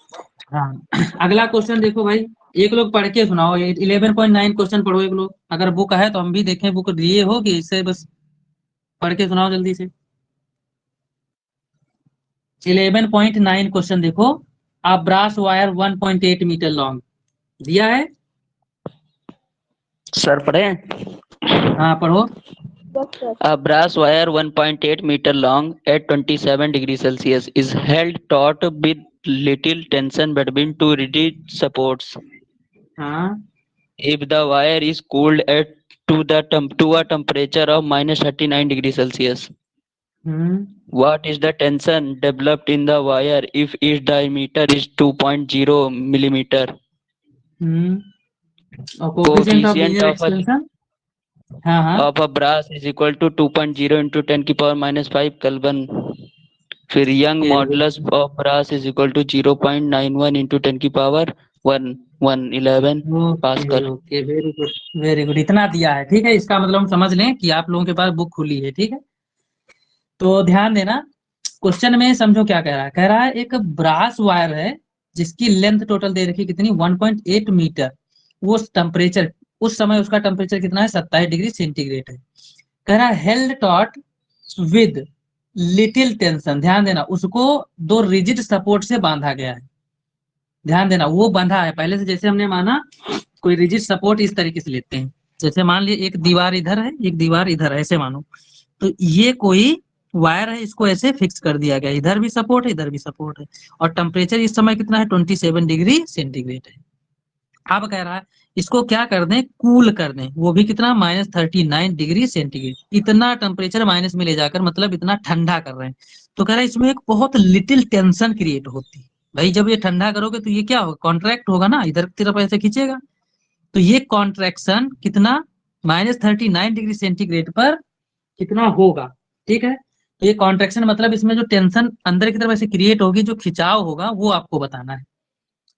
हाँ अगला क्वेश्चन देखो भाई, एक लोग पढ़ के सुनाओ, 11.9 क्वेश्चन पढ़ो एक लोग, अगर बुक है तो हम भी देखें, बुक दिए हो कि इससे बस पढ़ के सुनाओ जल्दी से। 11.9 क्वेश्चन देखो, अ ब्रास वायर 1.8 मीटर लॉन्ग दिया है। सर पढ़े? हाँ पढ़ो। Yes sir. A brass wire 1.8 meter long at 27 degrees Celsius is held taut with little tension between two rigid supports. हाँ If the wire is cooled to a temperature of -39 degrees Celsius, what is the tension developed in the wire if its diameter is 2.0 millimeter? और coefficient of Coefficient linear of a expansion हाँ of a brass is equal to 2.0 into 10 की पावर -5 केल्विन। फिर Young modulus of brass is equal to 0.91 into 10 की power 11 pascal. Okay very good very good, इतना दिया है। ठीक है, इसका मतलब हम समझ लें कि आप लोगों के पास बुक खुली है। ठीक है, तो ध्यान देना, क्वेश्चन में समझो क्या कह रहा है। कह रहा है एक ब्रास वायर है जिसकी लेंथ टोटल दे रखी कितनी 1.8 मीटर, वो टेम्परेचर उस समय उसका टेम्परेचर कितना है 27 डिग्री सेंटीग्रेड है। कह रहा है held taught with little tension, ध्यान देना उसको दो रिजिड सपोर्ट से बांधा गया है। ध्यान देना वो बंधा है पहले से, जैसे हमने माना कोई रिजिड सपोर्ट इस तरीके से लेते हैं, जैसे मान लिए एक दीवार इधर है एक दीवार इधर है, ऐसे मानो। तो ये कोई वायर है, इसको ऐसे फिक्स कर दिया गया, इधर भी सपोर्ट है इधर भी सपोर्ट है, और टेम्परेचर इस समय कितना है 27 डिग्री सेंटीग्रेड है। अब कह रहा है इसको क्या कर दें, कूल कर दें, वो भी कितना -39 डिग्री सेंटीग्रेड, इतना टेम्परेचर माइनस में ले जाकर, मतलब इतना ठंडा कर रहे हैं। तो कह रहा है इसमें एक बहुत लिटिल टेंशन क्रिएट होती है। भाई जब ये ठंडा करोगे तो ये क्या होगा, कॉन्ट्रैक्ट होगा ना, इधर की तरफ ऐसे खींचेगा। तो ये कॉन्ट्रैक्शन कितना -39 डिग्री सेंटीग्रेड पर कितना होगा। ठीक है, तो ये कॉन्ट्रैक्शन मतलब इसमें जो टेंशन अंदर की तरफ ऐसे क्रिएट होगी, जो खिंचाव होगा, वो आपको बताना है।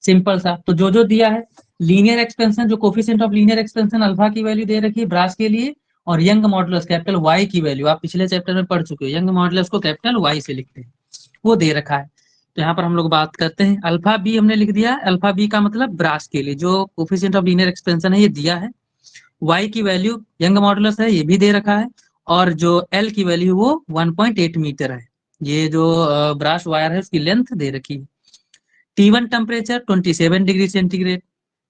सिंपल सा, तो जो दिया है लीनियर एक्सपेंशन, जो coefficient of linear expansion alpha की वैल्यू दे रखी है ब्रास के लिए, और यंग मॉडुलस कैपिटल वाई की वैल्यू आप पिछले चैप्टर में पढ़ चुके हो, यंग मॉडुलस को कैपिटल वाई से लिखते हैं, वो दे रखा है। तो यहाँ पर हम लोग बात करते हैं, अल्फा बी हमने लिख दिया, अल्फा बी का मतलब ब्रास के लिए जो कोफिशिएंट ऑफ लीनियर एक्सपेंशन है ये दिया है, वाई की वैल्यू यंग मॉडुलस है ये भी दे रखा है, और जो एल की वैल्यू वो 1.8 मीटर है, ये जो ब्रास वायर है उसकी लेंथ दे रखी है। T1 temperature 27 degree centigrade,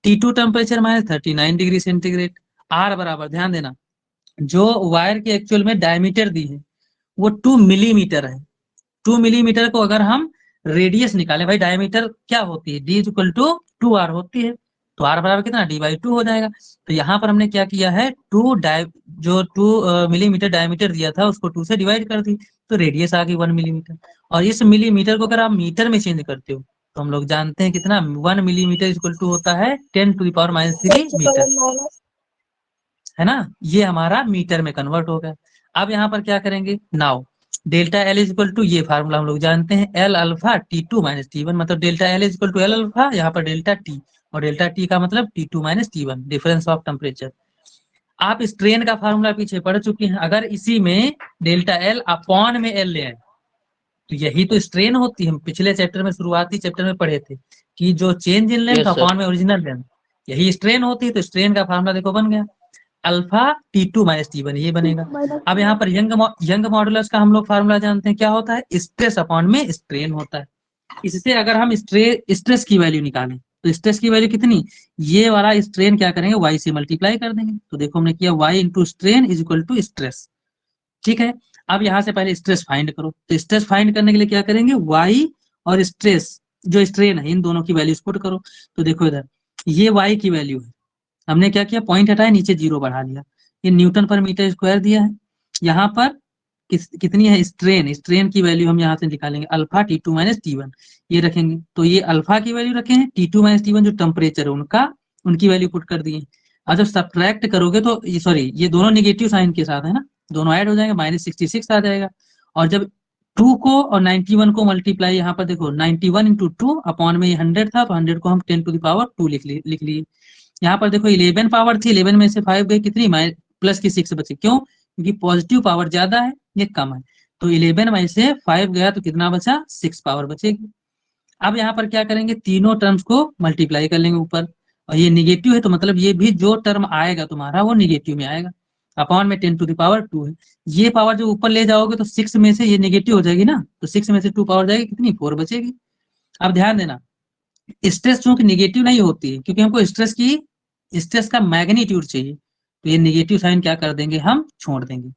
T2 temperature -39 degree centigrade. R बराबर, ध्यान देना जो वायर की एक्चुअल में डायमीटर दी है वो 2 मिलीमीटर है। 2 मिलीमीटर को अगर हम रेडियस निकालें, भाई डायमीटर क्या होती है, D is equal to 2R होती है, तो R बराबर कितना D/2 हो जाएगा। तो यहाँ पर हमने क्या किया है, जो 2 मिलीमीटर डायमीटर दिया था उसको 2 से डिवाइड कर दी, तो रेडियस आ गई 1 मिलीमीटर। और इस मिलीमीटर को अगर आप मीटर में चेंज करते हो तो हम लोग जानते हैं कितना 1 मिलीमीटर इक्वल टू होता है 10⁻³ मीटर, है ना। ये हमारा मीटर में कन्वर्ट हो गया। अब यहाँ पर क्या करेंगे, now delta L is equal to, ये फार्मूला हम लोग जानते हैं, एल अल्फा T2 - T1, मतलब delta L is equal to L alpha, यहाँ पर डेल्टा टी, और डेल्टा टी का मतलब T2 - T1, difference of temperature. आप स्ट्रेन का फार्मूला पीछे पढ़ चुके हैं, अगर इसी में डेल्टा एल अपॉन में एल ले आए तो यही तो स्ट्रेन होती है। हम पिछले चैप्टर में शुरुआती चैप्टर में पढ़े थे कि जो चेंज इन लेंथ अपॉन में ओरिजिनल लेंथ, यही स्ट्रेन होती है। तो स्ट्रेन का फार्मूला देखो बन गया अल्फा T2 - T1, ये बनेगा। अब यहाँ पर यंग मॉडुलस का हम लोग फार्मूला जानते हैं, क्या होता है, स्ट्रेस अपॉन में स्ट्रेन होता है। इससे अगर हम स्ट्रेस की वैल्यू निकालें तो स्ट्रेस की वैल्यू कितनी, ये वाला स्ट्रेन क्या करेंगे y से मल्टीप्लाई कर देंगे, तो देखो हमने किया y into strain is equal to stress. ठीक है, अब यहाँ से पहले स्ट्रेस फाइंड करो, तो स्ट्रेस फाइंड करने के लिए क्या करेंगे, y और स्ट्रेस जो स्ट्रेन है इन दोनों की वैल्यूज पुट करो। तो देखो इधर ये y की वैल्यू है, हमने क्या किया, पॉइंट हटाया, नीचे 0 बढ़ा दिया। ये न्यूटन पर मीटर स्क्वायर दिया है। यहाँ पर कितनी है स्ट्रेन, स्ट्रेन की वैल्यू हम यहाँ से निकालेंगे, अल्फा T2 माइनस T1 ये रखेंगे। तो ये अल्फा की वैल्यू रखे हैं, T2 माइनस T1 जो टेम्परेचर है उनका, उनकी वैल्यू पुट कर दिए। और जब सब्ट्रैक्ट करोगे तो ये सॉरी ये दोनों निगेटिव साइन के साथ है ना, दोनों ऐड हो जाएंगे, -66 आ जाएगा। और जब 2 को और 91 को मल्टीप्लाई, यहाँ पर देखो 91 इंटू 2 अपॉन में ये 100 था, तो 100 को हम 10⁻² लिख लिए। यहाँ पर देखो 11 पावर थी, 11 में से 5 गई, कितनी प्लस की 6 बची, क्यों, क्योंकि पॉजिटिव पावर ज्यादा है, ये कम है। तो 11 में से 5 गया तो कितना बचा, 6 पावर बचेगी। अब यहाँ पर क्या करेंगे, तीनों टर्म्स को मल्टीप्लाई कर लेंगे ऊपर, और ये निगेटिव है तो मतलब ये भी जो टर्म आएगा तुम्हारा वो निगेटिव में आएगा। अपॉन में 10⁻² है, ये पावर जो ऊपर ले जाओगे तो 6 में से ये निगेटिव हो जाएगी ना, तो 6 में से 2 पावर जाएगी, कितनी, 4 बचेगी। अब ध्यान देना, स्ट्रेस चूंकि निगेटिव नहीं होती है, क्योंकि हमको स्ट्रेस का मैग्नीट्यूड चाहिए, तो ये निगेटिव साइन क्या कर देंगे, हम छोड़ देंगे।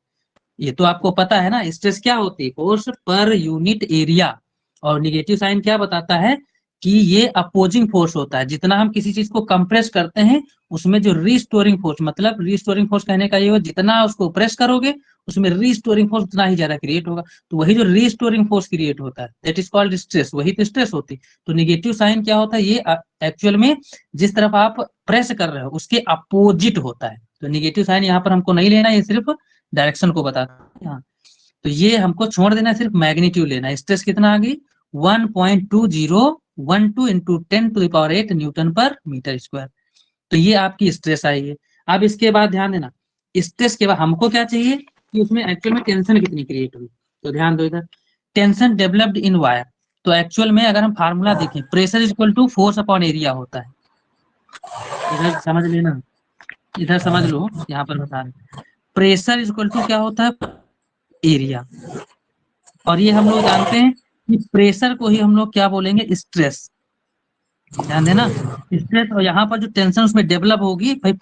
ये तो आपको पता है ना, स्ट्रेस क्या होती है, फोर्स पर यूनिट एरिया, और निगेटिव साइन क्या बताता है कि ये अपोजिंग फोर्स होता है। जितना हम किसी चीज को कंप्रेस करते हैं उसमें जो रीस्टोरिंग फोर्स, मतलब रीस्टोरिंग फोर्स कहने का ये हो, जितना उसको प्रेस करोगे उसमें रीस्टोरिंग फोर्स उतना ही ज्यादा क्रिएट होगा। तो वही जो रीस्टोरिंग फोर्स क्रिएट होता है दैट इज कॉल्ड स्ट्रेस, वही तो स्ट्रेस होती है। तो निगेटिव साइन क्या होता है, ये एक्चुअल में जिस तरफ आप प्रेस कर रहे हो उसके अपोजिट होता है। तो निगेटिव साइन यहाँ पर हमको नहीं लेना, ये सिर्फ डायरेक्शन को बताता है। हाँ, तो ये हमको छोड़ देना, सिर्फ मैग्नीट्यूड लेना है। स्ट्रेस कितना आ गई, 1.2012 इंटू 10⁸ न्यूटन पर मीटर स्क्वायर। तो ये आपकी स्ट्रेस आई है। अब इसके बाद ध्यान देना, स्ट्रेस के बाद हमको क्या चाहिए कि उसमें एक्चुअल में टेंशन कितनी क्रिएट हुई। तो ध्यान दो इधर, टेंशन डेवलप्ड इन वायर। तो एक्चुअल में अगर हम फार्मूला देखें, pressure equal to force upon area होता है। इधर समझ लेना, इधर समझ लो, यहाँ पर बता रहे प्रेशर इक्वल टू क्या होता है, एरिया। और ये हम लोग जानते हैं कि प्रेशर को ही हम लोग क्या बोलेंगे, स्ट्रेस। ध्यान देना, स्ट्रेस, और यहाँ पर जो टेंशन उसमें डेवलप होगी, भाई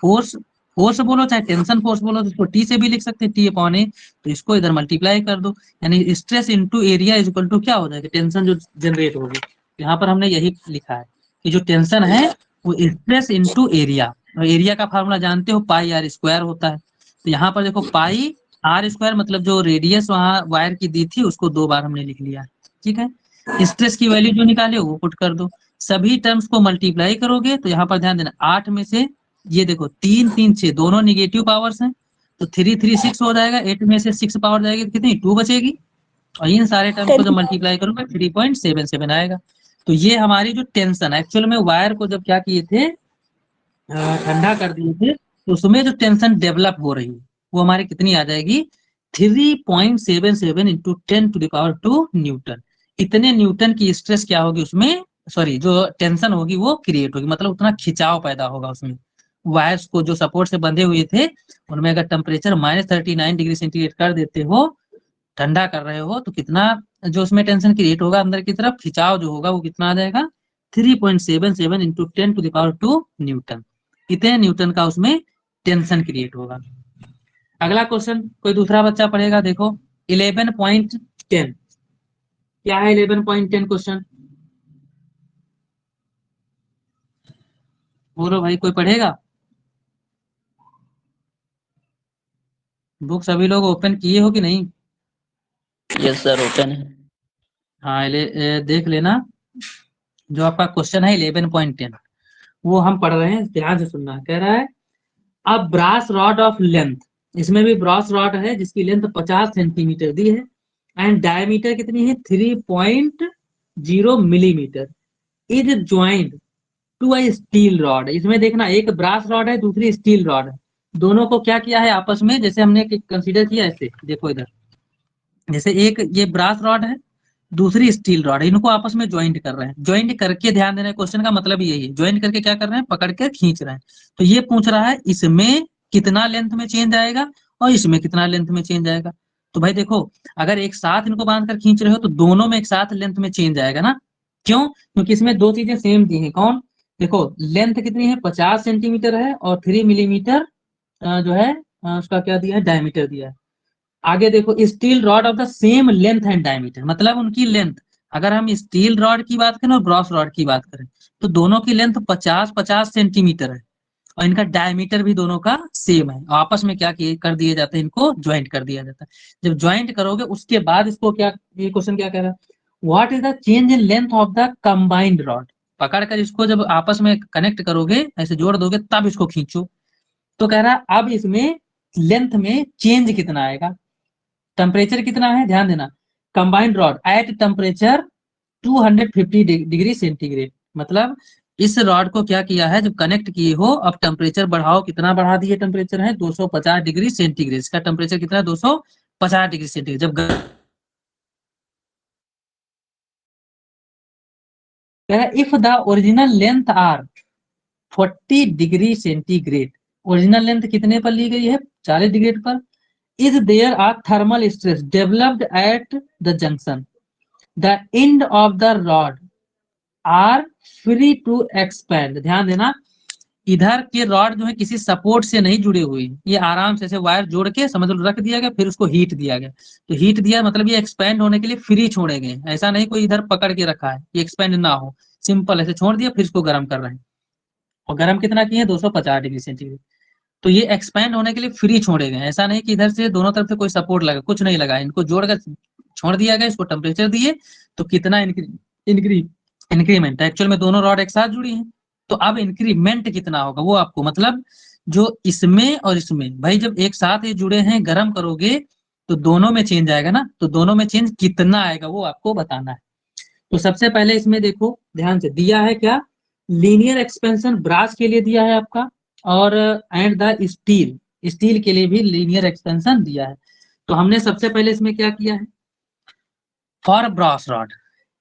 फोर्स बोलो चाहे टेंशन फोर्स बोलो, तो इसको टी से भी लिख सकते हैं, T/A, तो इसको इधर मल्टीप्लाई कर दो, यानी stress into area is equal to क्या हो जाएगा, टेंशन जो जनरेट होगी। यहाँ पर हमने यही लिखा है कि जो टेंशन है वो स्ट्रेस इंटू एरिया, और एरिया का फॉर्मूला जानते हो, πr² होता है। तो यहाँ पर देखो πr² मतलब जो रेडियस वहां वायर की दी थी उसको 2 बार हमने लिख लिया, ठीक है। स्ट्रेस की वैल्यू जो निकाले वो पुट कर दो, सभी टर्म्स को मल्टीप्लाई करोगे तो यहाँ पर ध्यान देना, 8 में से ये देखो 3 3 6 दोनों निगेटिव पावर्स हैं, तो 3 3 6 हो जाएगा, 8 में से 6 पावर जाएगी तो कितनी, 2 बचेगी। और इन सारे टर्म्स को जब मल्टीप्लाई करोगे 3.77 आएगा। तो ये हमारी जो टेंशन, एक्चुअल में वायर को जब क्या किए थे, ठंडा कर दिए थे, तो उसमें जो टेंशन डेवलप हो रही है वो हमारी कितनी आ जाएगी, 3.77 इंटू 10⁻² न्यूटन। इतने न्यूटन की स्ट्रेस क्या होगी उसमें, सॉरी जो टेंशन होगी वो क्रिएट होगी, मतलब उतना खिंचाव पैदा होगा उसमें। वायर्स को जो सपोर्ट से बंधे हुए थे उनमें अगर टेम्परेचर -39 डिग्री सेंटीग्रेड कर देते हो, ठंडा कर रहे हो, तो कितना जो उसमें टेंशन क्रिएट होगा अंदर की तरफ, खिंचाव जो होगा वो कितना आ जाएगा, 3.77 इंटू 10⁻² न्यूटन। इतने न्यूटन का उसमें टेंशन क्रिएट होगा। अगला क्वेश्चन कोई दूसरा बच्चा पढ़ेगा, देखो 11.10 क्या है, 11.10 क्वेश्चन बोलो भाई, कोई पढ़ेगा। बुक सभी लोग ओपन किए हो कि नहीं। यस सर, ओपन है। हाँ देख लेना, जो आपका क्वेश्चन है 11.10 वो हम पढ़ रहे हैं, ध्यान से सुनना। कह रहा है अ ब्रास रॉड ऑफ लेंथ, इसमें भी ब्रास रॉड है जिसकी लेंथ 50 सेंटीमीटर दी है, एंड डायमीटर कितनी है 3.0 millimetre, is joint to a steel rod. इसमें देखना, एक ब्रास रॉड है दूसरी स्टील रॉड है, दोनों को क्या किया है आपस में, जैसे हमने कंसीडर किया ऐसे, देखो इधर जैसे एक ये ब्रास रॉड है दूसरी स्टील रॉड है, इनको आपस में ज्वाइंट कर रहे हैं। ज्वाइंट करके, ध्यान देना क्वेश्चन का मतलब यही है, ज्वाइंट करके क्या कर रहे हैं, पकड़ के खींच रहे हैं। तो ये पूछ रहा है इसमें कितना लेंथ में चेंज आएगा और इसमें कितना लेंथ में चेंज आएगा। तो भाई देखो, अगर एक साथ इनको बांध कर खींच रहे हो तो दोनों में एक साथ लेंथ में चेंज आएगा ना, क्यों, क्योंकि इसमें दो चीजें सेम दी है। कौन, देखो लेंथ कितनी है 50 सेंटीमीटर है, और 3 मिलीमीटर जो है उसका क्या दिया है, डायमीटर दिया है। आगे देखो steel rod of the same length and diameter, मतलब उनकी लेंथ, अगर हम स्टील रॉड की बात करें और ब्रॉस रॉड की बात करें तो दोनों की लेंथ 50-50 सेंटीमीटर है, और इनका डायमीटर भी दोनों का सेम है। आपस में क्या कर दिए जाते हैं, इनको ज्वाइंट कर दिया जाता है। जब ज्वाइंट करोगे उसके बाद इसको क्या, ये क्वेश्चन क्या कह रहा है, what is the change in length of the combined rod. पकड़कर इसको जब आपस में कनेक्ट करोगे, ऐसे जोड़ दोगे, तब इसको खींचो। तो कह रहा है अब इसमें लेंथ में चेंज कितना आएगा, टेम्परेचर कितना है, ध्यान देना, combined rod at temperature 250 degree centigrade. मतलब इस रॉड को क्या किया है, जब कनेक्ट किए हो, अब टेम्परेचर बढ़ाओ, कितना बढ़ा दिए, टेम्परेचर है 250 डिग्री सेंटीग्रेड। इसका टेम्परेचर कितना है, 250 डिग्री सेंटीग्रेड। जब if the original length are 40 degree centigrade, original length कितने पर ली गई है, 40 डिग्री पर, is there are thermal stress developed at the junction, the end of the rod are free to expand. ध्यान देना, इधर के रॉड जो है किसी सपोर्ट से नहीं जुड़े हुए, ये आराम से ऐसे वायर जोड़ के समझ लो रख दिया गया, फिर उसको हीट दिया गया। तो हीट दिया मतलब ये एक्सपैंड होने के लिए फ्री छोड़े गए, ऐसा नहीं कोई इधर पकड़ के रखा है ये एक्सपैंड ना हो, सिंपल ऐसे छोड़ दिया, फिर इसको गर्म कर रहे हैं। और गर्म कितना किए, 250 डिग्री सेंटीग्रेड। तो ये एक्सपैंड होने के लिए फ्री छोड़े गए, ऐसा नहीं कि इधर से दोनों तरफ से कोई सपोर्ट लगा, कुछ नहीं लगा, इनको जोड़कर छोड़ दिया गया, इसको टेम्परेचर दिए। तो कितना इंक्रीमेंट, एक्चुअल में दोनों रॉड एक साथ जुड़ी हैं, तो अब इंक्रीमेंट कितना होगा वो आपको, मतलब जो इसमें और इसमें, भाई जब एक साथ ये जुड़े हैं, गर्म करोगे तो दोनों में चेंज आएगा ना, तो दोनों में चेंज कितना आएगा वो आपको बताना है। तो सबसे पहले इसमें देखो ध्यान से, दिया है क्या, लीनियर एक्सपेंशन ब्रास के लिए दिया है आपका, और एंड द स्टील के लिए भी लीनियर एक्सपेंशन दिया है। तो हमने सबसे पहले इसमें क्या किया है, फॉर ब्रास रॉड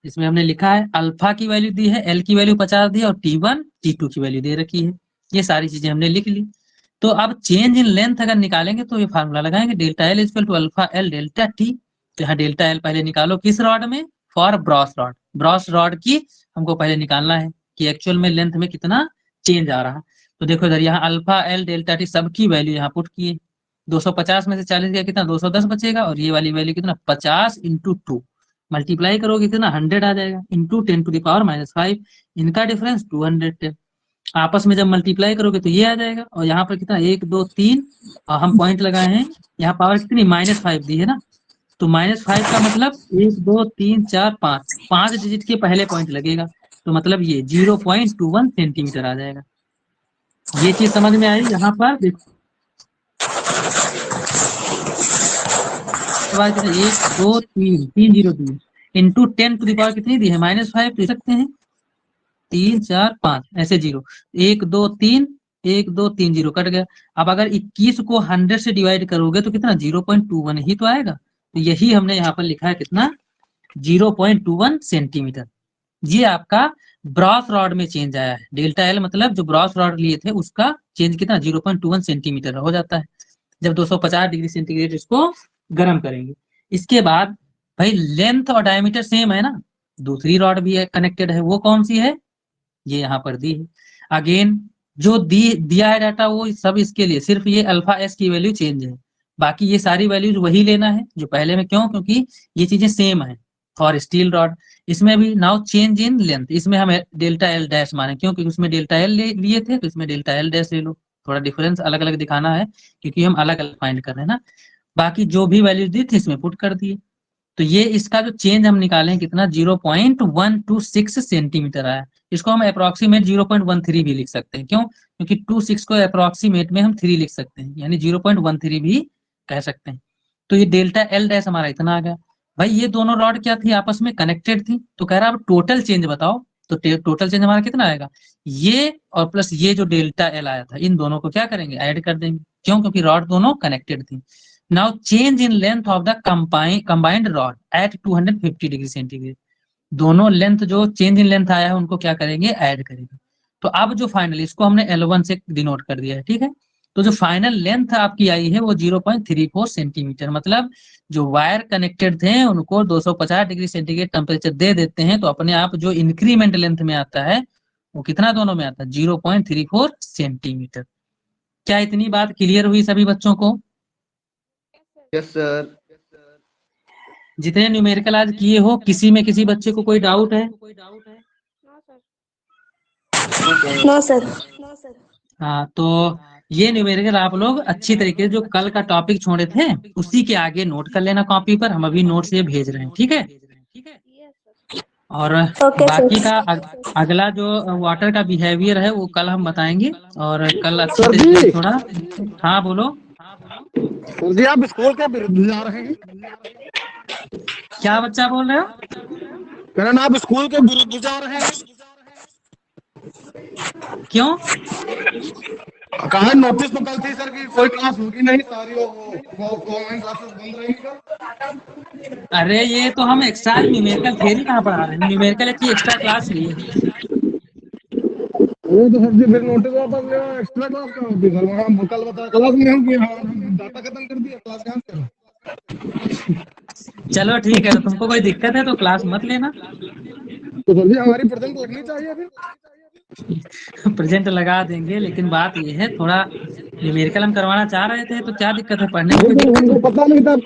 इसमें हमने लिखा है अल्फा की वैल्यू दी है, एल की वैल्यू 50 दी है, और T1 T2 की वैल्यू दे रखी है। ये सारी चीजें हमने लिख ली। तो अब चेंज इन लेंथ अगर निकालेंगे तो ये फार्मूला लगाएंगे, delta L equal to alpha L delta T. तो यहाँ डेल्टा एल पहले निकालो, किस रॉड में, for brass rod, brass rod की हमको पहले निकालना है कि एक्चुअल में लेंथ में कितना चेंज आ रहा है। तो देखो इधर यहाँ अल्फा एल डेल्टा टी सबकी वैल्यू यहाँ पुट किए, 250 में से 40 गया कितना, 210 बचेगा, और ये वाली वैल्यू कितना, 50 इंटू 2 मल्टीप्लाई करोगे कितना, 100 आ जाएगा, इंटू 10⁻⁵, इनका डिफरेंस 210। आपस में जब मल्टीप्लाई करोगे तो ये आ जाएगा, और यहाँ पर कितना, 1 2 3, और हम पॉइंट लगाए हैं, यहाँ पावर कितनी, -5 दी है ना, तो -5 का मतलब 1 2 3 4 5, 5 डिजिट के पहले पॉइंट लगेगा, तो मतलब ये 0.21 सेंटीमीटर आ जाएगा। ये चीज समझ में आई, यहाँ पर देखो 1 2 3 303 इंटू 10⁻⁵ कितनी दी है, -5 दे सकते हैं, 3 4 5 ऐसे 0, 1 2 3 1 2 3 0 कट गया। अब अगर 21 को 100 से डिवाइड करोगे तो कितना, 0.21 ही तो आएगा। तो यही हमने यहाँ पर लिखा है कितना, 0.21 सेंटीमीटर। ये आपका ब्रॉस रॉड में चेंज आया है, डेल्टा एल मतलब जो ब्रॉस रॉड लिए थे उसका चेंज कितना, 0.21 सेंटीमीटर हो जाता है जब 250 डिग्री सेंटीग्रेड इसको गर्म करेंगे। इसके बाद भाई लेंथ और डायमीटर सेम है ना, दूसरी रॉड भी है कनेक्टेड है, वो कौन सी है, ये यहाँ पर दी है। अगेन जो दिया है डाटा वो सब इसके लिए, सिर्फ ये अल्फा एस की वैल्यू चेंज है, बाकी ये सारी वैल्यूज वही लेना है जो पहले में। क्यों, क्योंकि ये चीजें सेम है फॉर स्टील रॉड। इसमें भी नाउ चेंज इन लेंथ, इसमें हमें डेल्टा एल डैश माने, क्योंकि उसमें डेल्टा एल लिए थे, तो इसमें डेल्टा एल डैश ले लो, थोड़ा डिफरेंस अलग अलग दिखाना है क्योंकि हम अलग अलग फाइंड कर रहे हैं ना। बाकी जो भी वैल्यूज दी थी इसमें पुट कर दिए। तो ये इसका जो चेंज हम निकाले कितना, 0.126 सेंटीमीटर आया। इसको हम अप्रोक्सीमेट 0.13 भी लिख सकते हैं, क्यों, क्योंकि 26 को अप्रोक्सीमेट में हम 3 लिख सकते हैं, यानी 0.13 भी कह सकते हैं। तो ये डेल्टा एल डैश हमारा इतना आ गया। भाई ये दोनों रॉड क्या थी, आपस में कनेक्टेड थी, तो कह रहा है अब टोटल चेंज बताओ। तो टोटल चेंज हमारा कितना आएगा, ये और प्लस ये जो डेल्टा एल आया था, इन दोनों को क्या करेंगे, ऐड कर देंगे। क्यों, क्योंकि रॉड दोनों कनेक्टेड थी। Now change in length of the combined rod at 250 degree centigrade, दोनों लेंथ जो चेंज इन लेंथ आया है उनको क्या करेंगे, ऐड करेंगे। तो अब जो फाइनल, इसको हमने L1 से डिनोट कर दिया है, ठीक है। तो जो फाइनल लेंथ आपकी आई है वो 0.34 सेंटीमीटर, मतलब जो वायर कनेक्टेड थे उनको 250 डिग्री सेंटीग्रेड टेम्परेचर दे देते हैं तो अपने आप जो इंक्रीमेंट लेंथ में आता है वो कितना दोनों में आता है, 0.34 सेंटीमीटर। क्या इतनी बात क्लियर हुई सभी बच्चों को? Yes sir. जितने न्यूमेरिकल आज किए हो, किसी में किसी बच्चे को कोई डाउट है? No sir. हाँ, तो ये न्यूमेरिकल आप लोग अच्छी तरीके से जो कल का टॉपिक छोड़े थे उसी के आगे नोट कर लेना कॉपी पर, हम अभी नोट से भेज रहे हैं, ठीक है। और ओके बाकी सर। का अगला जो वाटर का बिहेवियर है वो कल हम बताएंगे, और कल अच्छी सर तरीके से जी, थोड़ा। हाँ बोलो। सर जी आप स्कूल के विरुद्ध जा रहे हैं। क्या बच्चा बोल रहे हो? कह रहे ना आप स्कूल के विरुद्ध जा रहे हैं। क्यों? कहा नोटिस तो कल थी सर की कोई क्लास होगी नहीं, सारी वो ऑनलाइन क्लासेस बंद रहेंगी कल। अरे ये तो हम एक्स्ट्रा न्यूमेरिकल थ्योरी कहाँ पढ़ा रहे हैं, न्यूमेरिकल की एक्स्ट्रा क्लास लिए हैं। वो तो सर जी फिर नोटिस वापस लेना, एक्स्ट्रा क्लास कहाँ होती है सर, वहाँ कल बताया क्लास में होगी, हाँ डाटा खत्म कर दिया, क्लास कहाँ से करें? चलो ठीक है, तो तुमको कोई दिक्कत है तो क्लास मत लेना। तो सर जी हमारी प्रेजेंट लगनी चाहिए फिर। प्रेजेंट लगा देंगे, लेकिन बात ये है थोड़ा न्यूमेरिकल हम करवाना चाह रहे थे, तो क्या दिक्कत है, पढ़ने में कोई लेकिन दिक्कत हमको है? पता नहीं था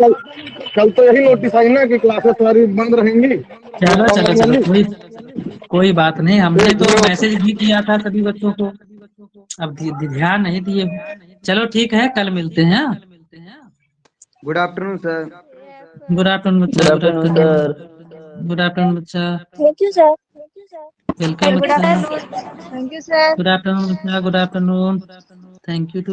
कल तो यही नोटिस आई ना कि क्लासेस सारी बंद रहेंगी चलो चलो ऑनलाइन चलो, वाली। कोई बात नहीं, हमने तो तो मैसेज भी किया था सभी बच्चों को, अब ध्यान नहीं दिए। चलो ठीक है, कल मिलते हैं। Good afternoon sir. Good afternoon बच्चा, Good good afternoon, afternoon. sir. Good afternoon बच्चा, thank you sir. Welcome good बच्चा। Afternoon. Thank you sir. Good afternoon बच्चा, good afternoon. Thank you to